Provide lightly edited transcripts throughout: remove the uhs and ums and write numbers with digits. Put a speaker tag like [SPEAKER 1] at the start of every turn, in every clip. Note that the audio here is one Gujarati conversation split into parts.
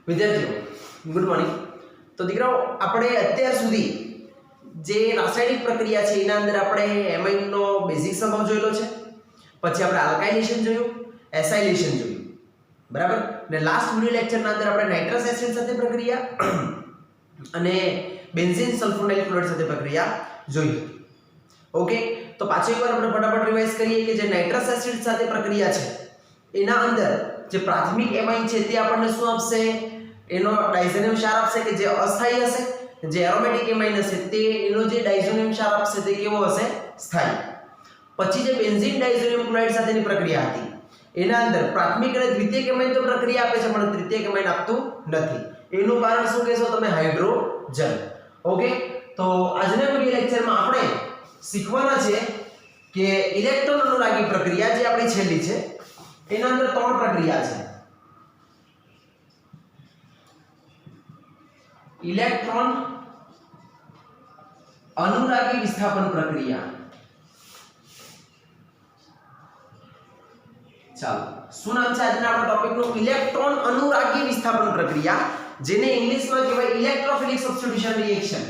[SPEAKER 1] વિદ્યાર્થીઓ ગુડ મોર્નિંગ। તો દીકરાઓ આપણે અત્યાર સુધી જે રાસાયણિક પ્રક્રિયા છે એના અંદર આપણે એમાઇન નો બેઝિક સ્વભાવ જોયેલો છે, પછી આપણે આલ્કાઇલેશન જોયું, એસાઇલેશન જોયું, બરાબર। ને લાસ્ટ વિડિયો લેક્ચરના અંદર આપણે નાઇટ્રસ એસિડ સાથે પ્રક્રિયા અને બેન્ઝીન સલ્ફોનાઇલ ક્લોરાઇડ સાથે પ્રક્રિયા જોઈ હતી। ઓકે, તો પાછો એકવાર આપણે ફટાફટ રિવાઇઝ કરીએ કે જે નાઇટ્રસ એસિડ સાથે પ્રક્રિયા છે એના અંદર જે પ્રાથમિક એમાઇન છે તે આપણને શું આપશે? એનો ડાયઝોનિયમ ક્ષાર આપશે કે જે અસ્થાયી હશે, જે એરોમેટિક એમાઇન હશે તે એનો જે ડાયઝોનિયમ ક્ષાર આપશે તે કેવો હશે? સ્થાયી। પછી જે બેન્ઝીન ડાયઝોનિયમ ક્લોરાઇડ સાથેની પ્રક્રિયા હતી એના અંદર પ્રાથમિક અને દ્વિતીયક એમાઇન તો પ્રક્રિયા આપે છે પણ તૃતીયક એમાઇન આપતું નથી। એનું કારણ શું કહેશો તમે? હાઇડ્રોજન। ઓકે, તો આજના વિડિયો લેક્ચરમાં આપણે શીખવાના છે કે ઇલેક્ટ્રોન અનુરાગી પ્રક્રિયા જે આપણી છેલ્લી છે એના અંદર ત્રણ પ્રક્રિયા છે। ઇલેક્ટ્રોન અનુરાગી વિસ્થાપન પ્રક્રિયા। ચાલો, શું નામ છે આજના આપણા ટોપિકનું? ઇલેક્ટ્રોન અનુરાગી વિસ્થાપન પ્રક્રિયા, જેને ઇંગ્લિશમાં કહેવાય electrophilic substitution reaction.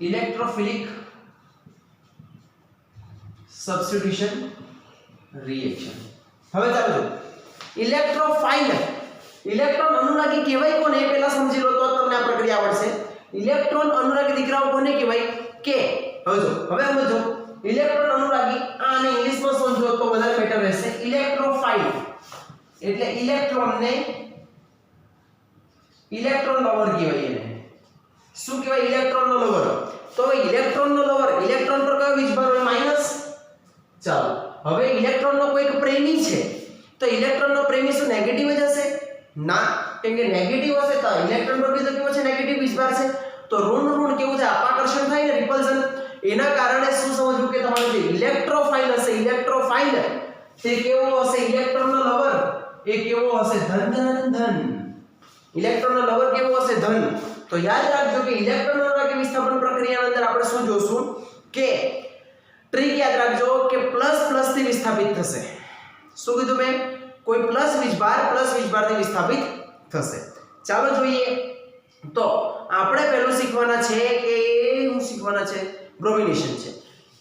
[SPEAKER 1] Electrophilic substitution reaction. હવે ચાલો, ઇલેક્ટ્રોફાઇલ ઇલેક્ટ્રોન અનુરાગી કહેવાય કોને એ પહેલા સમજી લો તો તમને આ પ્રક્રિયા આવડશે। ઇલેક્ટ્રોન અનુરાગી દીકરાઓ કોને કહેવાય? કે હવે સમજો ઇલેક્ટ્રોન અનુરાગી આને ઇંગ્લિશમાં સમજો તો વધારે બેટર રહેશે। ઇલેક્ટ્રોફાઇલ એટલે ઇલેક્ટ્રોનને ઇલેક્ટ્રોન લવર કહેવાય। એને શું કહેવાય? ઇલેક્ટ્રોનનો લવર। તો હવે ઇલેક્ટ્રોનનો લવર, ઇલેક્ટ્રોન પર કયો વીજભાર હોય? માઈનસ। ચાલો, હવે ઇલેક્ટ્રોનનો કોઈક પ્રેમી છે તો ઇલેક્ટ્રોનનો પ્રેમી શું નેગેટિવ જ હશે? ના, કેમ કે નેગેટિવ હશે તો ઇલેક્ટ્રોન પર બી તો કેવો છે? નેગેટિવ વીજભાર છે। તો ઋણ ઋણ કેવું છે? અપાકર્ષણ થાય ને, રિપલ્ઝન। એના કારણે શું સમજવું કે તમારો જે ઇલેક્ટ્રોફાઇલ હશે, ઇલેક્ટ્રોફાઇલ તે કેવો હશે? ઇલેક્ટ્રોનનો લવર એ કેવો હશે? ધન ધન ધન। ઇલેક્ટ્રોનનો લવર કેવો હશે? ધન। તો યાદ રાખજો કે ઇલેક્ટ્રોન અનુરાગી વિસ્થાપન પ્રક્રિયાની અંદર આપણે શું જોશું કે ટ્રીક યાદ રાખજો કે પ્લસ પ્લસ થી વિસ્થાપિત થશે। શું કીધું મેં? કોઈ પ્લસ વીજભારથી વિસ્થાપિત થશે। ચાલો જોઈએ, તો આપણે પહેલું શીખવાના છે કે શું શીખવાના છે? બ્રોમિનેશન છે।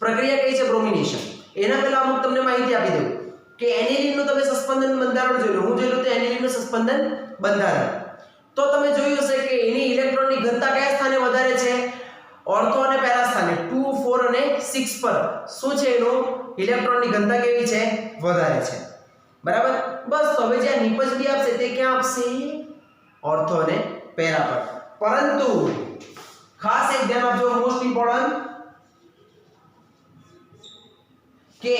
[SPEAKER 1] પ્રક્રિયા કઈ છે? બ્રોમિનેશન। એના પહેલા અમુક તમને માહિતી આપી દઉં કે એનિલિન નું તમે સસ્પેન્શન બંધારણ જોઈ લો। હું જોઈ લો તો એનિલિન નું સસ્પેન્શન બંધારણ તો તમે જોયું હશે કે એની ઇલેક્ટ્રોનની ઘનતા કયા સ્થાને વધારે છે? ઓર્થો અને પેરા સ્થાને 2, 4 અને 6 પર શું છે? એનું ઇલેક્ટ્રોનની ઘનતા કેવી છે? વધારે છે, બરાબર। બસ, તો હવે જે નિપજ બી આપશે તે ક્યાં આપશે? ઓર્થો અને પેરા પર। પરંતુ ખાસ એક ધ્યાન આપજો, મોસ્ટ ઇમ્પોર્ટન્ટ, કે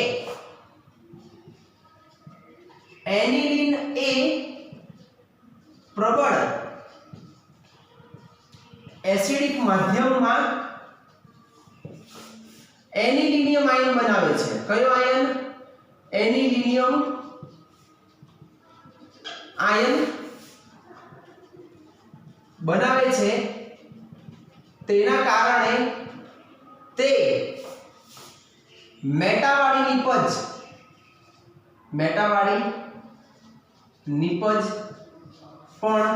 [SPEAKER 1] એનિલિન એ પ્રબળ એસિડિક માધ્યમમાં એનિલિનિયમ આયન બનાવે છે। કયો આયન? એનિલિનિયમ આયન બનાવે છે। તેના કારણે તે મેટાવાળી નિપજ પણ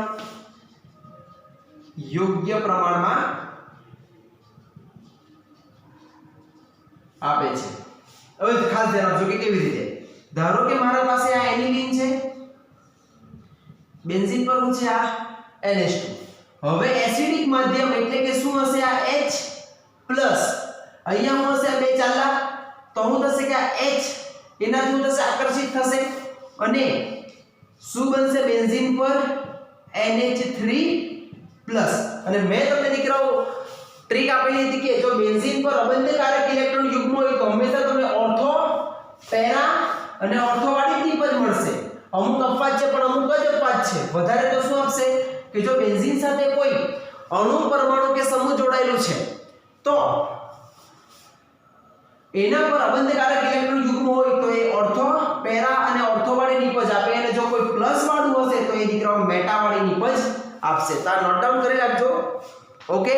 [SPEAKER 1] યોગ્ય પ્રમાણમાં આપે છે। હવે ખાસ ધ્યાન આપજો કે કેવી રીતે। ધારો કે મારા પાસે આ એનિલિન છે, બેન્ઝીન પર હું છે આ NH2। હવે એસિડિક માધ્યમ એટલે કે શું હશે? આ H+, અહીંયા હું હશે આ બે ચાલા તો હું થશે કે આ H એનાથી હું થશે આકર્ષિત થશે અને શું બનશે? બેન્ઝીન પર NH3+। અને મેં તમને દીકરાઓ ટ્રીક આપેલી હતી કે જો બેન્ઝીન પર અબંધકારક ઇલેક્ટ્રોન યુગ્મ હોય તો હંમેશા તમને ઓર્થો, પેરા અને ઓર્થો વાળી નિપજ મળશે। અમુક અપવાદ છે પણ અમુક જ અપવાદ છે। વધારે તો શું આપશે કે જો બેન્ઝીન સાથે કોઈ અણુ, પરમાણુ કે સમૂહ જોડાયેલું છે તો એના પર અબંધકારક ઇલેક્ટ્રોન યુગ્મ હોય તો એ ઓર્થો, પેરા અને ઓર્થો વાળી નિપજ આપે અને જો કોઈ પ્લસ વાળું હશે તો એ દીકરાઓ મેટા વાળી નિપજ આપશે। તો આ નોટ ડાઉન કરી રાખજો। ઓકે,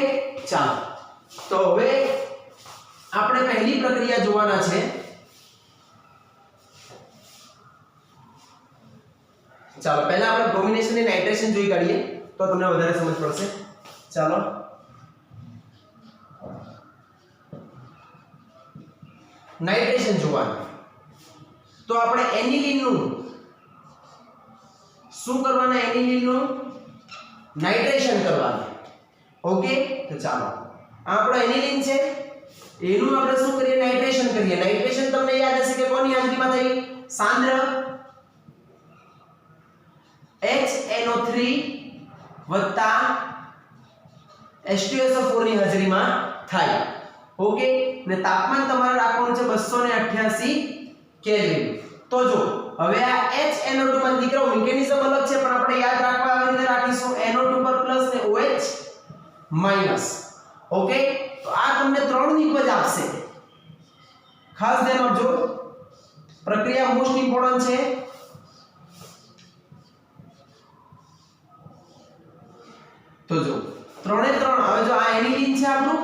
[SPEAKER 1] ચાલો, તો હવે આપણે પહેલી પ્રક્રિયા જોવાના છે ચાલો પહેલા આપણે બ્રોમિનેશન અને નાઇટ્રેશન જોઈ કાઢીએ તો તમને વધારે સમજ પડશે. ચાલો નાઇટ્રેશન જોવાનું તો આપણે એનિલિન નું શું કરવાના? એનિલિન નું નાઇટ્રેશન કરવાનું. ઓકે, તો ચાલો આપણો એનિલિન છે એનું આપણે શું કરીએ? નાઇટ્રેશન કરીએ. નાઇટ્રેશન તમને યાદ હશે કે કોની હાજરીમાં થઈ? સાંદ્ર HNO3 વત્તા H2SO4 ની હાજરીમાં થાય. ઓકે, ને તાપમાન તમારે રાખવાનું છે 288 કેલ્વિન. તો જો હવે આ HNO2 માં દીકરો મિકેનિઝમ અલગ છે પણ આપણે યાદ રાખવા આવી રીતે રાખીશું NO2 પર પ્લસ ને OH માઈનસ. ઓકે, તો આ તમને 3 નિપજ આપશે. ખાસ ધ્યાન આપજો, પ્રક્રિયા મોસ્ટ ઇમ્પોર્ટન્ટ છે. તો જો 3 એ 3 હવે જો આ એનિલિન છે આપણું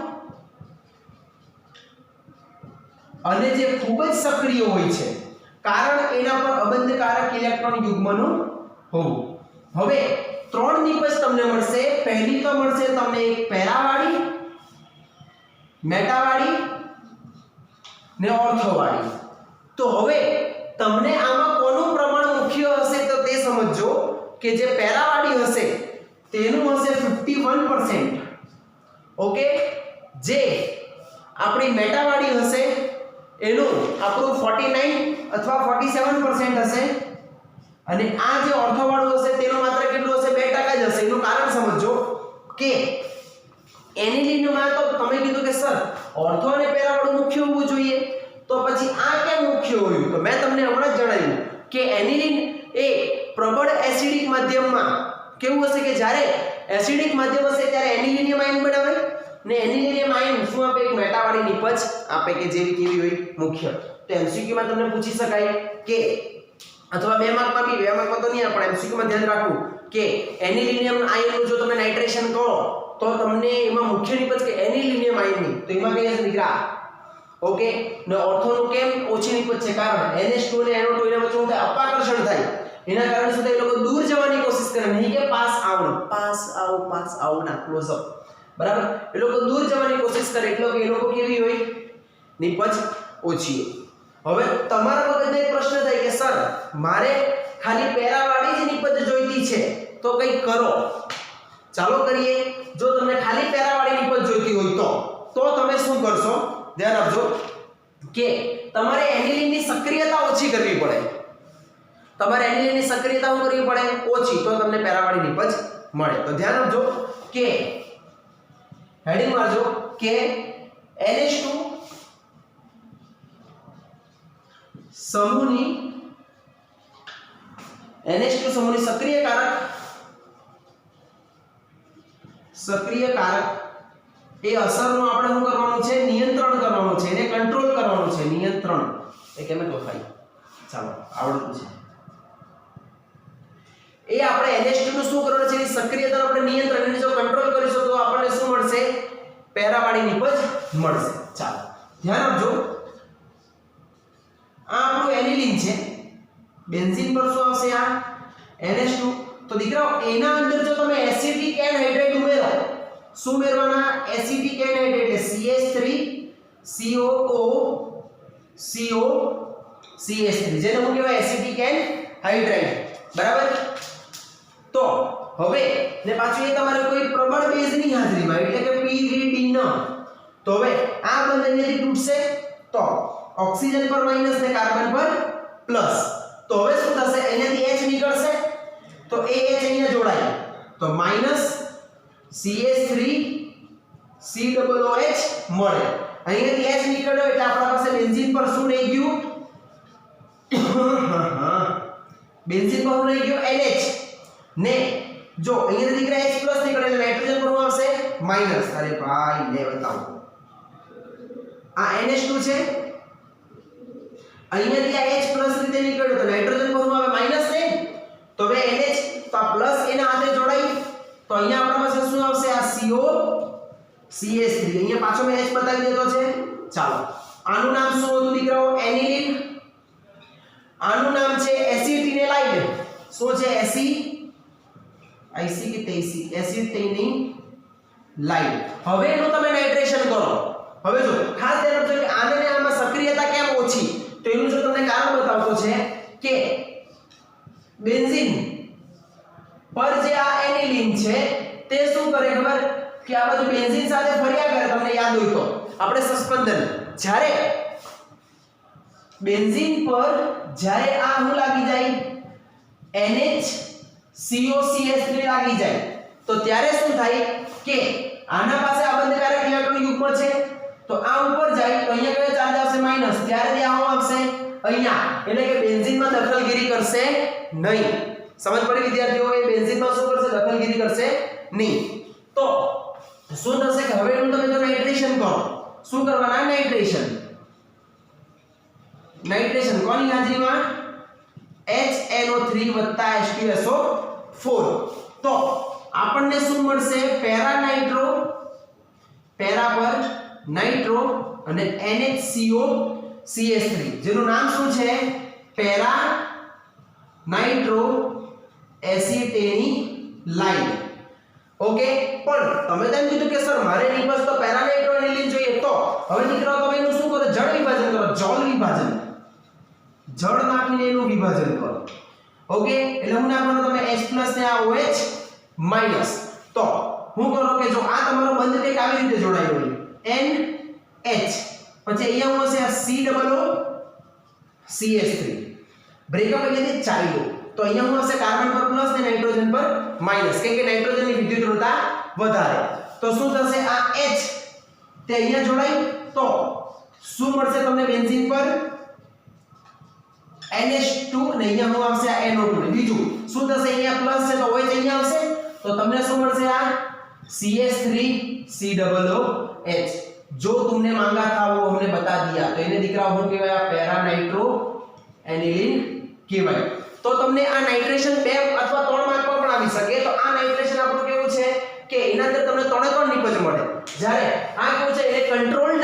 [SPEAKER 1] અને જે ખૂબ જ સક્રિય હોય છે કારણ એના પર અબંધકારક ઇલેક્ટ્રોન યુગ્મનું હોવું. હવે 3 નિપજ તમને મળશે. પહેલી તો મળશે તમને એક પેરાવાળી, મેટાવાળી ને ઓર્થોવાળી. તો હવે તમને આમાં કોનું પ્રમાણ મુખ્ય હશે તો તે સમજજો કે જે પેરાવાળી હશે તેનું હશે 51%. ઓકે, જે આપણી મેટાવાળી હશે એનું આપણું 49 અથવા 47% હશે અને આ જે ઓર્થોવાળું હશે તેનું માત્ર કેટલું હશે? 2% જ હશે. એનું કારણ સમજો કે એનિલિનમાં તો તમે કીધું કે સર ઓર્થો અને પેરાવાળું મુખ્ય હોવું જોઈએ, તો પછી આ કેમ મુખ્ય હોયું? તો મેં તમને હમણાં જ જણાવ્યું કે એનિલિન એ પ્રબળ એસિડિક માધ્યમમાં કેવું હશે કે જ્યારે એસિડિક માધ્યમ હશે ત્યારે એનિલિનિયમ આયન બનાવે ને એનિલિનિયમ આયન શું આપે? એક મેટાવાળી નિપજ આપે કે જેવી કેવી હોય? મુખ્ય. તો એમસીક્યુ માં તમને પૂછી શકાય કે અથવા 2 માર્કમાં બી 2 માર્કમાં તો નહીં પણ એમસીક્યુ માં ધ્યાન રાખવું કે એનિલિનિયમ આયનનું જો તમે નાઇટ્રેશન કરો તો તમને એમાં મુખ્ય નિપજ કે એનિલિનિયમ આયનની તો એમાં કઈ હશે દીકરા? ઓકે, ને ઓર્થોનું કેમ ઓછી નિપજ છે? કારણ NH2 અને NO2 એના વચ્ચે શું થાય? અપાકર્ષણ થાય. એના કારણે શું થાય? એ લોકો દૂર જવાની કોશિશ કરે, નહીં કે પાસ આવો ના ક્લોઝ અપ. બરાબર, એ લોકો દૂર જવાની કોશિશ કરે એટલે કે એ લોકો કેવી હોય? નિપજ ઓછી હોય. હવે તમારા મગજમાં એક પ્રશ્ન થાય કે સર મારે ખાલી પેરાવાળી જ નિપજ જોઈતી છે તો કંઈક કરો. ચાલો કરીએ. જો તમને ખાલી પેરાવાળી નિપજ જોઈતી હોય તો તમે શું કરશો? ધ્યાન આપજો કે તમારે એનિલિનની સક્રિયતા ઓછી કરવી પડે. તમારે એનિલિનની સક્રિયતા શું કરવી પડે? ઓછી, તો તમને પેરાવાળી નિપજ મળે. તો ધ્યાન આપજો કે હેડિંગ મારજો કે NH2 સમૂહની સક્રિય કારક એ અસરનું આપણે શું કરવાનું છે? નિયંત્રણ કરવાનું છે, એને કંટ્રોલ કરવાનું છે. નિયંત્રણ એ કેમ લખાય? ચાલો આવડતું છે. એ આપણે NH2 નું શું કરવાનું છે? એની સક્રિયતાને આપણે નિયંત્રણ, એને જો કંટ્રોલ કરીશું તો આપણને શું મળશે? પેરાવાળી નિપજ મળશે. ચાલો ધ્યાન આપજો, આ આપણું એનિલિન છે. બેન્ઝીન પર શું આવશે? આ NH2. તો દીકરાઓ એના અંદર જો તમે એસિટિક એનહાઇડ્રેટ ઉમેરો, શું ઉમેરવાના? એસિટિક એનહાઇડ્રેટ એટલે CH3COO CH3 જેને શું કહેવાય? Acetic anhydrate. બરાબર, તો હવે ને પાછું એ તમારે કોઈ પ્રબળ બેઝની હાજરીમાં એટલે કે pyridine. તો હવે આ બંધ અહીંયાથી તૂટશે તો ઓક્સિજન પર માઈનસ ને કાર્બન પર પ્લસ. તો હવે શું થશે? અહીંયાથી H નીકળશે તો એ H અહીંયા જોડાય તો માઈનસ CH3 COOH મળે. અહીંયાથી H નીકળ્યો એટલે આપણા પાસે બેન્ઝીન પર શું રહી ગયું? બેન્ઝીન પર શું રહી ગયું? NH. ને જો અહીંયા દીકરા H+ નીકળે એટલે નાઇટ્રોજન પર શું આવશે? માઈનસ. અરે ભાઈ લે બતાવો, આ NH2 છે, અહીંયાથી આ H+ રીતે નીકળ્યો તો નાઇટ્રોજન પર શું આવે? માઈનસ ને. તો હવે NH તો આ પ્લસ એના હાથે જોડાઈ તો અહીંયા આપણા પાસે શું આવશે? આ CO CH3. અહીંયા પાછો મેં H બતાવી દીધો છે. ચાલો આનું નામ શું હતું દીકરાઓ? એનિલિન. આનું નામ છે એસિટિનેલાઇડ. શું છે એસિટેનિંગ લાઇન. હવે એનું તમે નાઇટ્રેશન કરો. હવે જો ખાસ ધ્યાન રાખજો કે આને ને આમાં સક્રિયતા કેમ ઓછી, તો એનું જો તમને કારણ બતાવતો છે કે બેન્ઝીન પર જે આ એનિલીન છે તે શું કરે ખબર કે આ બધું બેન્ઝીન સાથે ફર્યા કરે. તમને યાદ હોય તો આપણે સસ્પેન્શન જ્યારે બેન્ઝીન પર જ્યારે આ હું લાગી જાય NHCOCH3 લાગી જાય તો ત્યારે શું થાય કે આના પાસે આ બંધકારક ઇલેક્ટ્રોન યુગ્મ છે તો આ ઉપર જાય તો અહીંયા કયો ચાર્જ આવશે માઈનસ. ત્યારે ત્યાં શું આવશે અહીંયા, એટલે કે બેન્ઝીનમાં દખલગીરી કરશે નહીં. સમજ પડી વિદ્યાર્થીઓ? એ બેન્ઝીનમાં શું કરશે? દખલગીરી કરશે નહીં. તો શું થશે કે હવે એનું તમે જો નાઇટ્રેશન કરો, શું કરવાના? નાઇટ્રેશન કોની હાજરીમાં? HNO3 H2SO4. તો આપણને શું મળશે? પેરા પર નાઇટ્રો અને NHCOCH3 જેનું નામ શું છે? Para nitro એસિટેનિલાઇન. ઓકે, પણ તમે તેમ કીધું કે સર મારે નિપજ તો પેરા નાઇટ્રો એનિલીન જોઈએ. તો હવે દીકરાઓ તમે એનું શું કરો? જળ વિભાજન કરો. જળ નાખીને એનું વિભાજન કરો. ઓકે, એટલે હું નાખવાનો તમે H+ ને આ OH માઈનસ. તો હું કરો કે જો આ તમારો બંધ કંઈક આવી રીતે જોડાયેલો હોય NH, પછી અહીંયા હું હશે આ COOCH3 બ્રેકઅપ એટલે કે ચાલ્યો. તો અહીંયા હું હશે કાર્બન પર પ્લસ ને નાઇટ્રોજન પર માઈનસ, કેમ કે નાઇટ્રોજનની વિદ્યુતઋણતા વધારે. તો શું થશે? આ H તે અહીંયા જોડાય તો શું મળશે તમને? બેન્ઝીન પર NH2 અને અહીંયા હું આવશે આ NO2 ને બીજું શું થશે? અહીંયા પ્લસ છે તો OH અહીંયા આવશે તો તમને શું મળશે? આ CH3COOH. जो तुमने मांगा था वो हमने बता दिया. तो એને દીકરા હું કહેવાય? પેરા નાઇટ્રો એનિલીન કહેવાય. તો તમને આ નાઇટ્રેશન 2 અથવા 3 માર્કમાં પણ આવી શકે. તો આ નાઇટ્રેશન આપણું કેવું છે કે એના અંદર તમને 3 નિપજ મળે. જ્યારે આ કેવું છે? એ કંટ્રોલ્ડ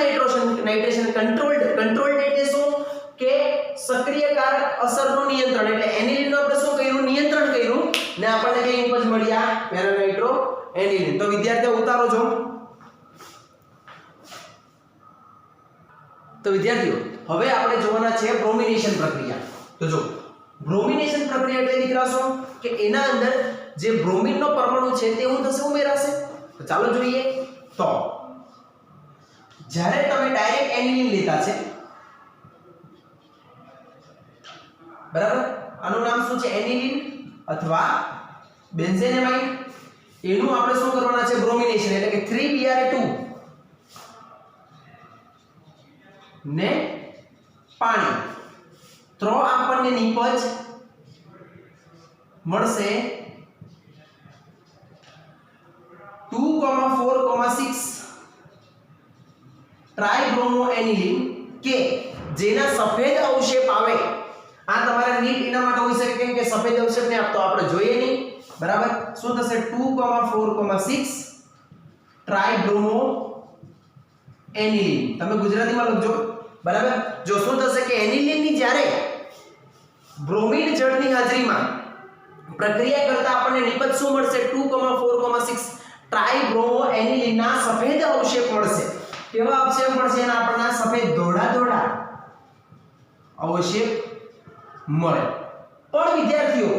[SPEAKER 1] નાઇટ્રેશન. કંટ્રોલ્ડ એટલે શું કે સક્રિયકારક અસરનું નિયંત્રણ. એટલે એનિલીનનું આપણે શું કર્યું? નિયંત્રણ કર્યું ને આપણને કઈ નિપજ મળ્યા? Para nitro aniline. તો વિદ્યાર્થીઓ ઉતારો છો. તો વિદ્યાર્થીઓ હવે આપણે જોવાના છે બ્રોમિનેશન પ્રક્રિયા. તો જો બ્રોમિનેશન પ્રક્રિયા એટલે દીકરા શું કે એના અંદર જે બ્રોમિનનો પરમાણુ છે તે હું થશે ઉમેરાશે. તો ચાલો જોઈએ. તો જ્યારે તમે ડાયરેક્ટ એનિલીન લેતા છે, બરાબર, આનું નામ શું છે? એનિલીન અથવા બેન્ઝેનેમાઇન. એનું આપણે શું કરવાના છે? બ્રોમિનેશન એટલે કે 3Br2 ને પાણી. તો આપણને નિપજ મળશે 2,4,6 ટ્રાઇબ્રોમો એનિલીન કે જેના સફેદ અવશેપ આવે. આ તમારે નીટ એના માટે હોઈ શકે કેમ કે સફેદ અવશેપ ને આપતો આપણે જોઈએ નહીં. બરાબર, શું થશે? 2,4,6 ટ્રાઇબ્રોમો એનિલીન. તમે ગુજરાતીમાં લખજો. બરાબર, જો શું થશે કે એનિલીનની જ્યારે બ્રોમિન જળની હાજરીમાં પ્રક્રિયા કરતા આપણને નિપજ શું મળશે? 2,4,6 ટ્રાઇબ્રોમો એનિલીનના સફેદ અવશેપ મળશે. કેવા અવશેપ મળશે? એના આપણને સફેદ ધોળા અવશેપ મળે. પણ વિદ્યાર્થીઓ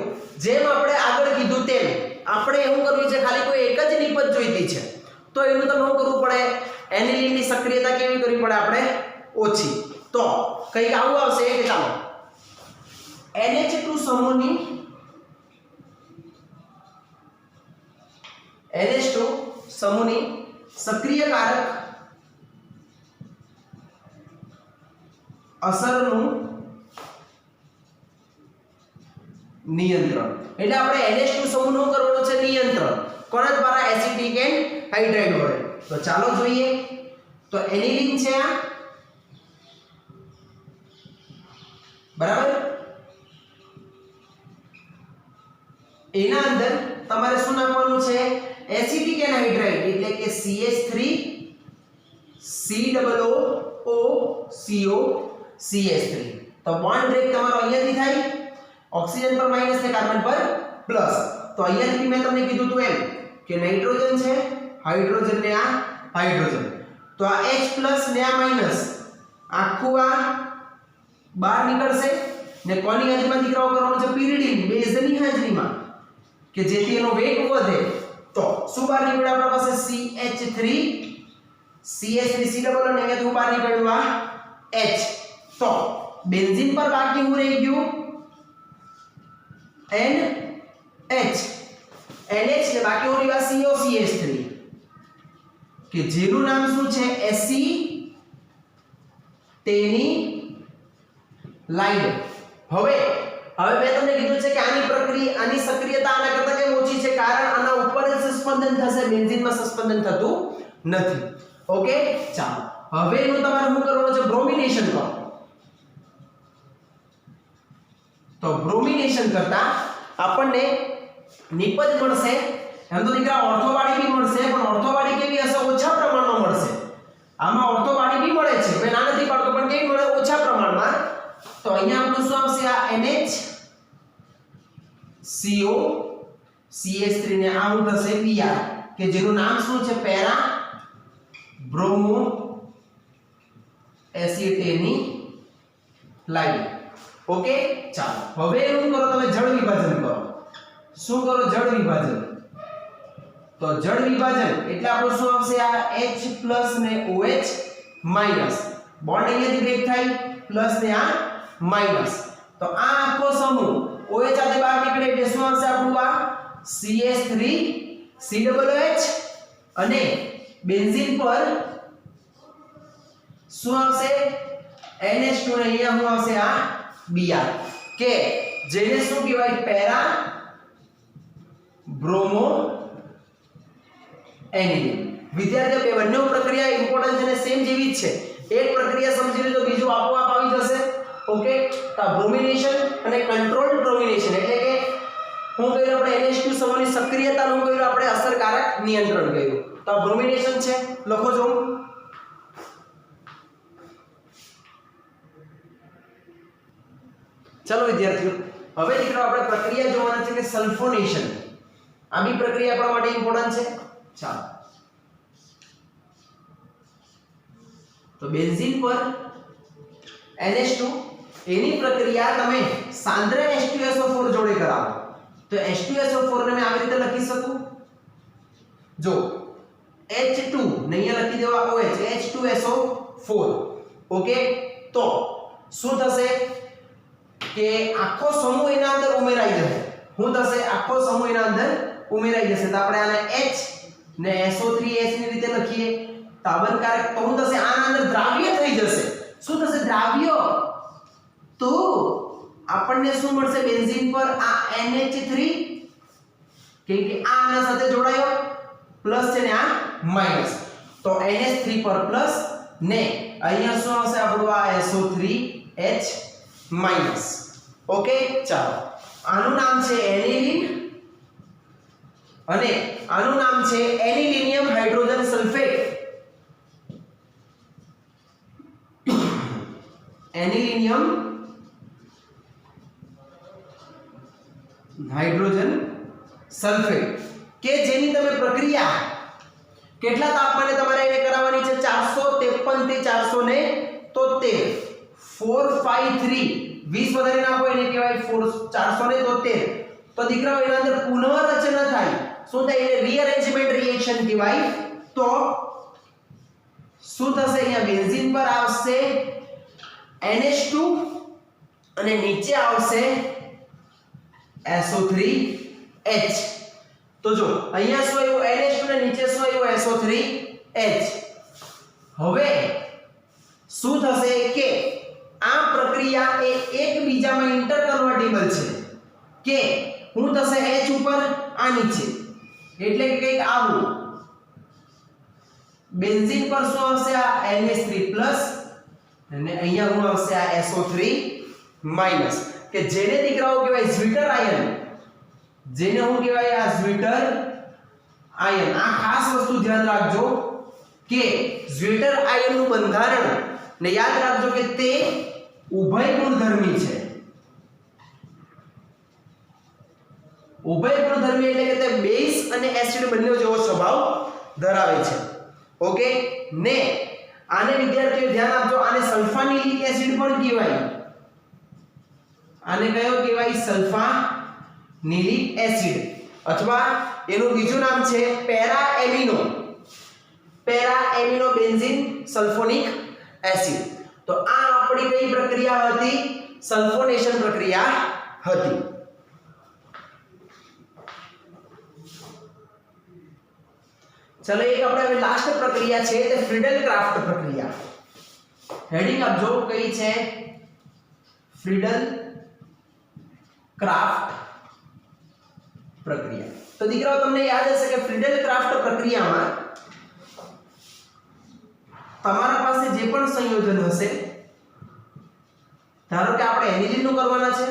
[SPEAKER 1] જેમ આપણે આગળ કીધું તેમ આપણે એવું કરવું છે ખાલી કોઈ એક જ નિપજ જોઈતી છે તો એનું તમે શું કરવું પડે? એનિલીનની સક્રિયતા કેવી કરવી પડે? આપણે ઓછી. તો કંઈક આવું આવશે કે ચાલો NH2 સમૂહની સક્રિયકારક અસરનું નિયંત્રણ. એટલે આપણે NH2 સમૂહનું કરવાનું છે નિયંત્રણ. કોના દ્વારા? એસિટિક હાઇડ્રાઇડ વડે. તો ચાલો જોઈએ. તો એનિલીન છે આ, બરાબર. એના અંદર તમારે શું નાખવાનું છે? એસિટિક હાઇડ્રાઇડ એટલે કે CH3COOCH3. તો બોન્ડ બ્રેક તમારો અહીંયાથી થાય ઓક્સિજન પર માઈનસ ને કાર્બન પર પ્લસ. તો અહીંયાથી મેં તમને કીધું હતું એમ કે નાઇટ્રોજન છે, હાઇડ્રોજન ને આ હાઇડ્રોજન, તો આ H+ ને આ માઈનસ આખું આ બહાર નીકળશે ને કોની હાજરીમાં દીકરાઓ કરવાનું છે? પિરિડિન બેઝની હાજરીમાં, કે જેથી એનો વેગ વધે. તો શું બહાર નીકળ્યું આપણા પાસે? CH3 C ડબલ અને અહીંયાથી બહાર નીકળ્યું આ H. તો બેન્ઝીન પર બાકી હું રહી ગયું NH ને બાકી હું રહ્યું COCH3 કે જેનું નામ શું છે? એસિટેનિલાઇડ. હવે મેં તમને કીધું છે કે આની સક્રિયતા આના કરતા કેમ ઓછી છે? કારણ આના ઉપર જ સસ્પેન્શન થશે, બેન્ઝીનમાં સસ્પેન્શન થતું નથી. ઓકે, ચાલો હવે એનું તમારે શું કરવાનું છે? બ્રોમિનેશન કરો. તો બ્રોમિનેશન કરતા આપણને નિપજ મળશે. એમ તો દીકરા ઓર્થોવાળી બી મળશે, પણ ઓર્થોવાળી કેવી હશે? ઓછા પ્રમાણમાં મળશે. આમાં ઓર્થોવાળી બી મળે છે, મેં ના નથી પાડતો, પણ કેવી મળે? ઓછા પ્રમાણમાં. તો અહીંયા આપણું શું આવશે? આ NHCO CH3 ને આ શું થશે? Br, કે જેનું નામ શું છે? Para bromo એસિટેનિલાઇડ. ઓકે, ચાલો હવે શું કરો? તમે જળ વિભાજન કરો. શું કરો? જળ વિભાજન. તો જળ વિભાજન એટલે આપણું શું આવશે? આ H+ ને OH માઈનસ, બોન્ડ અહીંયાથી બ્રેક થાય, પ્લસ ને આ માઈનસ. તો આ આખો સમૂહ OH સાથે બહાર નીકળે એટલે શું આવશે આપણું? આ CH3 COOH અને બેન્ઝીન પર શું આવશે? NH2 ને અહીંયા શું આવશે? આ Br, કે જેને શું કહેવાય? Para bromo aniline. વિદ્યાર્થીઓ, બે બંને પ્રક્રિયા ઇમ્પોર્ટન્ટ છે ને સેમ જેવી જ છે. એક પ્રક્રિયા સમજી લીધો, બીજું આપોઆપ આવી જશે. ઓકે, તો બ્રોમિનેશન અને કંટ્રોલ્ડ બ્રોમિનેશન એટલે કે શું કર્યું આપણે? NH2 સમૂહની સક્રિયતાનું કર્યું આપણે અસરકારક નિયંત્રણ કર્યું. તો આ બ્રોમિનેશન છે. લખો જો. ચલો વિદ્યાર્થીઓ, હવે દીકરાઓ આપણે પ્રક્રિયા જોવાના છે કે સલ્ફોનેશન. આ બી પ્રક્રિયા આપણા માટે ઇમ્પોર્ટન્ટ છે. ચાલો, તો બેન્ઝીન પર NH2 એની પ્રક્રિયા તમે સાંદ્ર H2SO4 જોડે કરાવો. તો H2SO4 ને મેં આવી રીતે લખી શકું. જો H2 ને અહીંયા લખી દેવા OH, H2SO4. ઓકે, તો શું થશે કે આખો સમૂહ એના અંદર ઉમેરાઈ જશે. શું થશે? આખો સમૂહ એના અંદર ઉમેરાઈ જશે. તો આપણે આને H ને SO3H ની રીતે લખીએ. તાબનકારક તો શું થશે? આના અંદર દ્રાવ્ય થઈ જશે. શું થશે? દ્રાવ્ય. તો આપણને શું મળશે? બેન્ઝીન પર આ NH3, કેમ કે આ આના સાથે જોડાયો, પ્લસ છે ને આ માઈનસ. તો NH3 પર પ્લસ ને અહીંયા શું આવશે આપણું? આ SO3H માઈનસ. ઓકે, ચાલો આનું નામ છે એનિલિન અને આનું નામ છે anilinium hydrogen sulphate. Anilinium hydrogen sulphate, કે જેની તમે પ્રક્રિયા કેટલા તાપમાને તમારે એને કરાવવાની છે? 453 થી 473. 453 20 વધારે નાખો એને કહેવાય 473. તો દીકરાઓ એના અંદર પુનઃરચના થાય. શું થાય? એને રીઅરેન્જમેન્ટ રિએક્શન કહેવાય. તો શું થશે? અહીંયા બેન્ઝીન પર આવશે NH2 અને નીચે આવશે SO3H. તો જો અહીંયા શું આવ્યું? NH2 ને નીચે શું આવ્યું? SO3H. હવે શું થશે કે આ પ્રક્રિયા એ એકબીજામાં ઇન્ટરકન્વર્ટેબલ છે. કે શું થશે? H ઉપર આ નીચે, એટલે કે કંઈક આવું. બેન્ઝીન પર શું આવશે? આ NH3+ અને અહીંયા શું આવશે? આ SO3-, કે જેને દીકરાઓ કહેવાય ઝ્વિટર આયન. જેને શું કહેવાય? આ ઝ્વિટર આયન. આ ખાસ વસ્તુ ધ્યાન રાખજો કે ઝ્વિટર આયનનું બંધારણ ને યાદ રાખજો કે તે ઉભય ગુણધર્મી છે. ઉભય ગુણધર્મી એટલે કે તે બેઝ અને એસિડ બંને જેવો સ્વભાવ ધરાવે છે. ઓકે ને આને વિદ્યાર્થીઓ ધ્યાન આપજો, આને સલ્ફાનિલિક એસિડ પણ કહેવાય. આને કયો કહેવાય? સલ્ફાનિલિક એસિડ, અથવા એનું બીજું નામ છે para amino benzene sulphonic acid. તો આ આપણી કઈ પ્રક્રિયા હતી? સલ્ફોનેશન પ્રક્રિયા હતી. ચલો એક આપણે હવે લાસ્ટ પ્રક્રિયા છે તે ફ્રીડલ-ક્રાફ્ટ પ્રક્રિયા. હેડિંગ આપજો કઈ છે? ફ્રીડલ-ક્રાફ્ટ પ્રક્રિયા. તો દીકરાઓ તમને યાદ હશે કે ફ્રીડલ-ક્રાફ્ટ પ્રક્રિયામાં તમારા પાસે જે પણ સંયોજન હશે, ધારો કે આપણે એનિલીન નું કરવાના છે,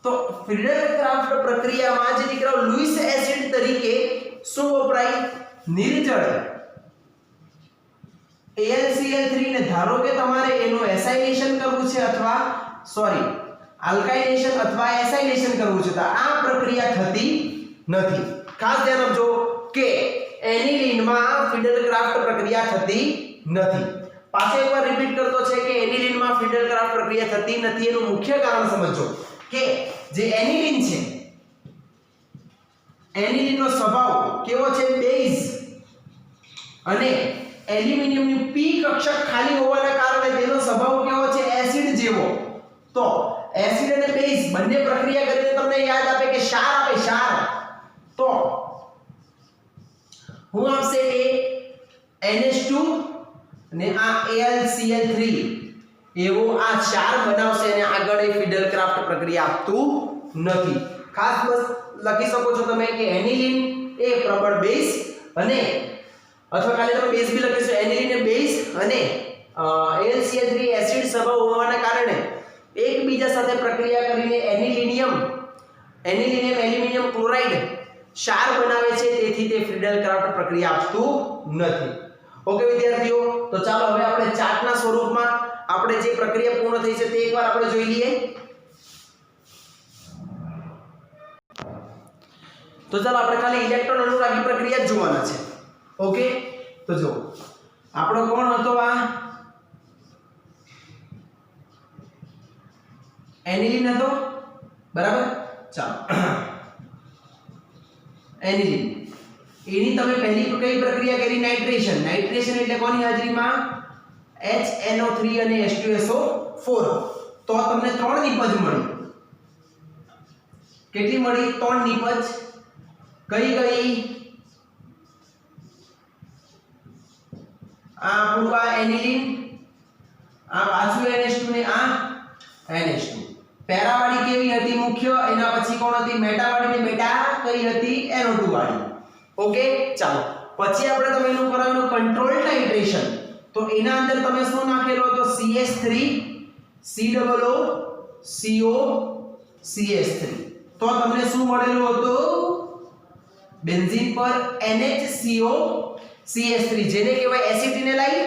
[SPEAKER 1] તો ફ્રીડલ-ક્રાફ્ટ પ્રક્રિયામાં જે દીકરાઓ લુઈસ એસિડ તરીકે શું વપરાય? નિર્જળ AlCl3 ને ધારો કે તમારે એનું એસાઇલેશન કરવું છે અથવા આલ્કાઇલેશન અથવા એસાઇલેશન કરવું છે, તો આ પ્રક્રિયા થતી નથી. ખાસ ધ્યાન આપજો કે એનિલીનમાં ફ્રીડલ-ક્રાફ્ટ પ્રક્રિયા થતી નથી. પાછો એકવાર રિપીટ કરતો છે કે એનિલીનમાં ફ્રીડલ-ક્રાફ્ટ પ્રક્રિયા થતી નથી. એનું મુખ્ય કારણ સમજો કે જે એનિલીન છે, એનિલીનનો સ્વભાવ કેવો છે? બેઝ. અને એલ્યુમિનિયમની P કક્ષક ખાલી હોવાના કારણે તેનો સ્વભાવ કેવો છે? એસિડ જેવો. તો એસિડ અને બેઝ બંને પ્રક્રિયા કરીને તમને યાદ આપે કે ક્ષાર આપે, ક્ષાર. તો હું આપશે એ NH2 અને આ AlCl3 એવો આ ક્ષાર બનાવશે અને આગળ એ ફ્રીડલ-ક્રાફ્ટ પ્રક્રિયા આપતું નથી. ખાસ બસ લખી શકો છો તમે કે એનિલીન એ પ્રબળ બેઝ, અને અથવા ખાલી તમે બેઝ બી લખીશો, એનિલીન એ બેઝ અને AlCl3 એસિડ સ્વભાવ હોવાના કારણે એકબીજા સાથે પ્રક્રિયા કરીને એલ્યુમિનિયમ ક્લોરાઇડ ક્ષાર બનાવે છે. તેથી તે ફ્રીડલ-ક્રાફ્ટ પ્રક્રિયા આપતું નથી. ઓકે વિદ્યાર્થીઓ, તો ચાલો હવે આપણે ચાર્ટના સ્વરૂપમાં આપણે જે પ્રક્રિયા પૂર્ણ થઈ છે તે એકવાર આપણે જોઈ લઈએ. તો ચાલો આપણે ખાલી ઇલેક્ટ્રોન અનુરાગી પ્રક્રિયા જ જોવાના છે. ઓકે, તો જો આપણો કોણ હતો? આ એનિલીન હતો, બરાબર? ચાલો એનિલીન, એની તમે પહેલી કઈ પ્રક્રિયા કરી? નાઇટ્રેશન. નાઇટ્રેશન એટલે કોની હાજરીમાં? HNO3 અને H2SO4. તો તમને 3 નિપજ મળી. કેટલી મળી? 3 નિપજ. કઈ કઈ? આ આપણું આ એનિલીન, આ પાછું NH2 ને આ NH2. પેરાવાળી કેવી હતી? મુખ્ય. એના પછી કોણ હતી? મેટાવાળી ને બેટા કઈ હતી? NO2 વાળી. ઓકે, ચાલો પછી આપણે તમે એનું કરાવેલું કંટ્રોલ નાઇટ્રેશન. તો એના અંદર તમે શું નાખેલો હતો? CH3 COO CO CH3. તો તમને શું મળેલું હતું? બેન્ઝીન પર NHCO CH3 જેને કહેવાય એસિટિનેલાઇટ.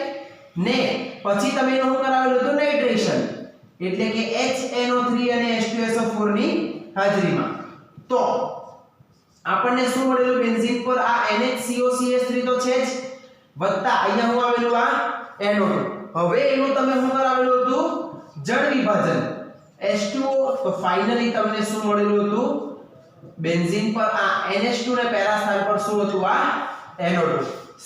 [SPEAKER 1] ને પછી તમે એનું કરાવેલું હતું નાઇટ્રેશન, એટલે કે HNO3 અને H2SO4 ની હાજરીમાં. તો આપણને શું મળેલું? બેન્ઝીન પર આ NHCO CH3 તો છે જ, વત્તા અહીંયા હું આવેલું આ NO2. હવે એનું તમે શું કરાવેલું હતું? જળ વિભાજન H2O. તો ફાઇનલી તમને શું મળેલું હતું? બેન્ઝીન પર આ NH2 ને પેરા સ્થાન પર શું હતું? આ NO2.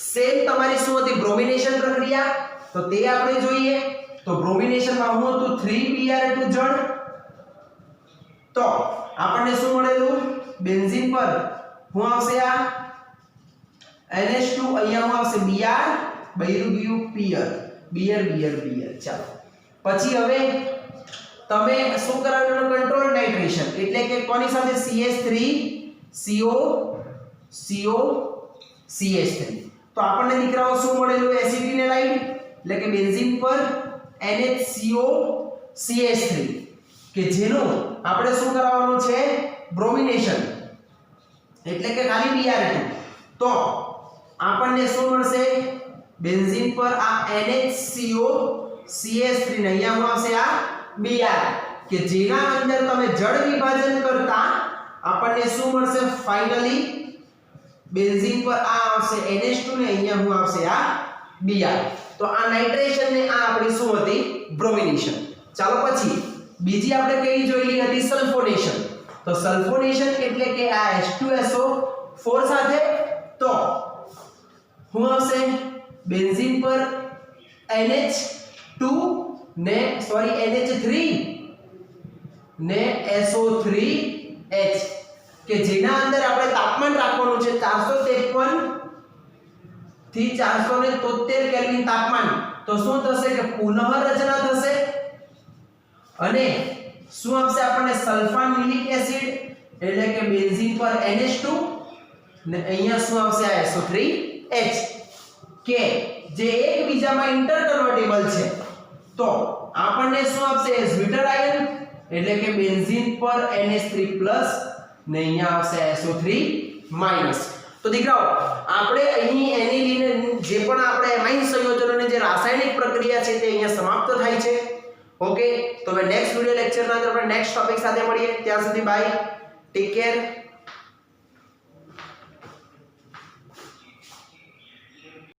[SPEAKER 1] સેમ તમારી શું હતી? બ્રોમિનેશન પ્રક્રિયા. તો તે આપણે જોઈએ. તો બ્રોમિનેશન માં શું હતું? 3Br2 જળ. તો આપણને શું મળેલું? બેન્ઝીન પર શું આવશે? આ NH2, અહીંયા શું આવશે? Br, બૈરું ગયું Pr, Br. ચાલો પછી હવે તમે શું કરાવેલું? કંટ્રોલ નાઇટ્રેશન, એટલે કે કોની સાથે? CH3 CO CH3. તો આપણને દીકરાઓ શું મળેલું? એસિટિનેલાઇટ, એટલે કે બેન્ઝીન પર NHCO CH3 કે જેનું આપણે શું કરાવવાનું છે? બ્રોમિનેશન, એટલે કે ખાલી Br2. તો આપણને શું મળશે? બેન્ઝીન પર આ NHCO CH3 ને અહીંયા શું આવશે? આ Br, કે જેના અંદર તમે જળ વિભાજન કરતા આપણને શું મળશે ફાઇનલી બેન્ઝીન પર આ આવશે NH2 ને અહીંયા શું આવશે આ Br તો આ નાઇટ્રેશન ને આ આપણી શું હતી બ્રોમિનેશન ચાલો પછી બીજી આપણે કઈ જોઈલી હતી સલ્ફોનેશન તો સલ્ફોનેશન એટલે કે આ H2SO4 સાથે તો શું આવશે બેન્ઝીન પર NH2 ને સોરી NH3 ને SO3H કે જેના અંદર આપણે તાપમાન રાખવાનું છે 453 થી 473 કેલ્વિન તાપમાન તો શું થશે કે પુનઃરચના થશે અને શું આપશે આપણને સલ્ફાનિલિક એસિડ એટલે કે બેન્ઝીન પર NH2 ને અહીંયા શું આવશે આ SO3H કે જે એકબીજામાં ઇન્ટરકન્વર્ટેબલ છે તો આપણને શું આપશે ઝ્વિટર આયન એટલે કે બેન્ઝીન પર NH3+ ને અહીંયા આવશે SO3- તો દીકરાઓ આપણે અહીં એનિલીન જે પણ આપણે એમાઇન સંયોજનોની જે રાસાયણિક પ્રક્રિયા છે તે અહીંયા સમાપ્ત થાય છે ઓકે તો હવે નેક્સ્ટ વિડિયો લેક્ચરના અંદર આપણે નેક્સ્ટ ટોપિક સાથે મળીએ ત્યાં સુધી બાય ટેક કેર